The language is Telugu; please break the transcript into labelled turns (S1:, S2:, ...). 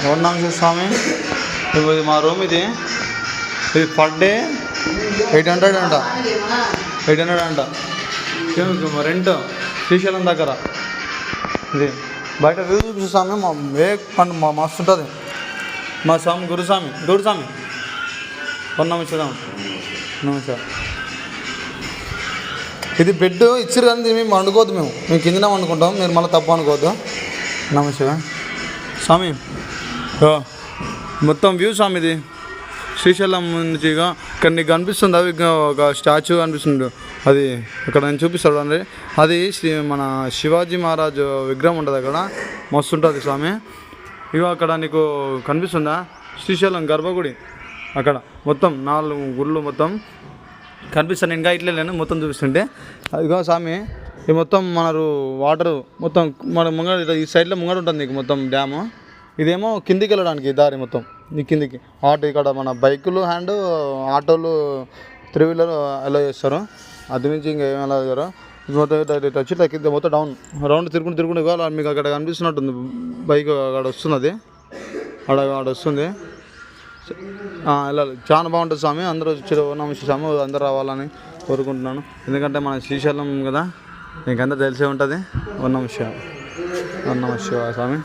S1: ఓం స్వామి. ఇది మా రూమ్, ఇది పర్ డే 800 అంట. 800 అంట రెంట్ శ్రీశైలం దగ్గర. ఇది బయట వ్యూ చూపిస్తు స్వామి. మా పండు మా మస్తు ఉంటుంది. మా స్వామి గురుస్వామి నమస్కారం. ఇది బెడ్ ఇచ్చారు కానీ మేము వండుకోవద్దు. మేము కిందనే వండుకుంటాం. మీరు మళ్ళీ తప్పు అనుకోవద్దు. నమస్తే స్వామి. మొత్తం వ్యూ స్వామి. ఇది శ్రీశైలం నుంచి ఇక్కడ నీకు కనిపిస్తుంది. అవి ఒక స్టాచ్యూ కనిపిస్తుంది. అది ఇక్కడ నేను చూపిస్తాడు అండి. అది మన శివాజీ మహారాజు విగ్రహం ఉంటుంది. అక్కడ మస్తు ఉంటుంది స్వామి. అక్కడ నీకు కనిపిస్తుందా శ్రీశైలం గర్భగుడి. అక్కడ మొత్తం 4 గుళ్ళు మొత్తం కనిపిస్తాను. ఇంకా ఇట్లే లేను మొత్తం చూపిస్తుంటే. ఇగో స్వామి, ఇది మొత్తం మన వాటరు మొత్తం మన ముంగడ ఈ సైడ్లో ముంగడ ఉంటుంది నీకు మొత్తం డ్యాము. ఇదేమో కిందికి వెళ్ళడానికి దారి మొత్తం ఈ కిందికి. ఇక్కడ మన బైకులు ఆటోలు 3 వీలర్ అలా చేస్తారు. అది నుంచి ఇంకా ఏమి ఎలా చేస్తారు. మొత్తం టచ్ తగ్గితే మొత్తం డౌన్ రౌండ్ తిరుగుకుంటూ ఇవ్వాలి. మీకు అక్కడ కనిపిస్తున్నట్టుంది బైక్. అక్కడ వస్తుంది. అది ఆడ వస్తుంది. వెళ్ళాలి. చాలా బాగుంటుంది స్వామి. అందరూ నమస్తే స్వామి. అందరూ రావాలని కోరుకుంటున్నాను. ఎందుకంటే మన శ్రీశైలం కదా, మీకు అందరూ తెలిసే ఉంటుంది. ఓం నమః శివాయ స్వామి.